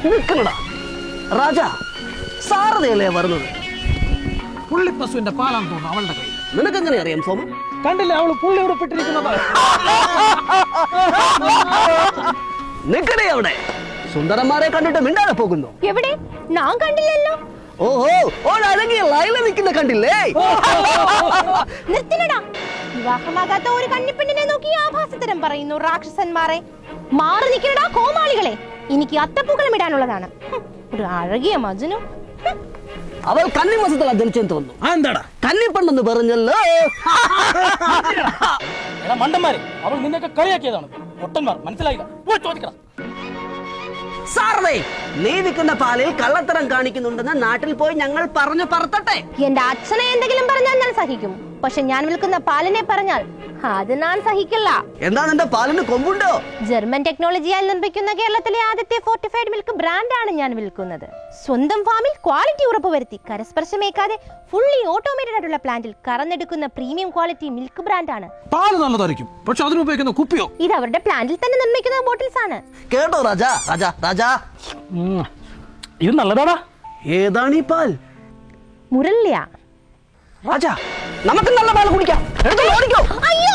നിൽക്കണടാ രാജ, സാരതയല്ലേ വരുന്നത്? പുള്ളിപ്പശുവിന്റെ പാലാന്ന് തോന്നുന്നു അവളുടെ കയ്യിൽ. നിനക്കെങ്ങനെ അറിയാം സോമ? കണ്ടില്ലേ അവള് പുള്ളി ഉടുപ്പിട്ടിരിക്കുന്നത്? നിക്കടേ അവിടെ. സുന്ദരന്മാരെ കണ്ടിട്ട് മിണ്ടാതെ പോകുന്നു. എവിടെ? ഞാൻ കണ്ടില്ലല്ലോ. ഓഹോ, ഓരഴകിയ ലൈല നിൽക്കുന്ന കണ്ടില്ലേ? നിർത്തിനടാ. വിവാഹമാകാത്ത ഒരു കണ്ണിപ്പെണ്ണിനെ നോക്കി ആഭാസത്തരം പറയുന്നു രാക്ഷസന്മാരെ. മാറി നിൽക്കണടാ കോമാളികളെ. എനിക്ക് അത്തപ്പൂക്കളം ഇടാനുള്ളതാണ്. ഒരു അഴകിയ മജനു. അവൾ കന്നിമാസത്തിൽ ജനിച്ചെന്ന് തോന്നുന്നു. എന്താടാ കന്നിപ്പെണ്ണെന്ന് പറഞ്ഞല്ലോ. മണ്ടന്മാരെ, അവൾ നിന്നൊക്കെ കളിയാക്കിയതാണ്. പൊട്ടന്മാർ മനസ്സിലായില്ല. ചോദിക്കണം. സാറേ, നീ വിൽക്കുന്ന പാലിൽ കള്ളത്തരം കാണിക്കുന്നുണ്ടെന്ന് നാട്ടിൽ പോയി ഞങ്ങൾ പറഞ്ഞു പറത്തട്ടെ. എന്റെ അച്ഛനെ എന്തെങ്കിലും പറഞ്ഞാൽ ഞാൻ സഹിക്കും. പക്ഷെ ഞാൻ വിൽക്കുന്ന പാലിനെ പറഞ്ഞാൽ അത് ഞാൻ സഹിക്കില്ല. എന്താ നിന്റെ പാലിന് കൊമ്പുണ്ടോ? ജർമ്മൻ ടെക്നോളജിയാൽ നിർമ്മിക്കുന്ന കേരളത്തിലെ ആദ്യത്തെ ഫോർട്ടിഫൈഡ് മിൽക്ക് ബ്രാൻഡാണ് ഞാൻ വിൽക്കുന്നത്. സ്വന്തം ഫാമിൽ ക്വാളിറ്റി ഉറപ്പുവരുത്തി കരസ്പർശമേക്കാതെ ഫുള്ളി ഓട്ടോമേറ്റഡ് ആയിട്ടുള്ള പ്ലാന്റിൽ കറന്നെടുക്കുന്ന പ്രീമിയം ക്വാളിറ്റി മിൽക്ക് ബ്രാൻഡാണ്. പാല് നല്ലതായിരിക്കും, പക്ഷെ അതിന് ഉപയോഗിക്കുന്ന കുപ്പിയോ? ഇത് അവരുടെ പ്ലാന്റിൽ തന്നെ നിർമ്മിക്കുന്ന ബോട്ടിൽസ് ആണ്. കേട്ടോ രാജാ, രാജാ, രാജാ, ഇത് നല്ലതാടാ. ഏതാണ് ഈ പാൽ? മുരള്യ. രാജാ, നമുക്ക് നല്ല പാൽ കുടിക്കാം. എടുത്തോ, ഓടിക്കോ. അയ്യോ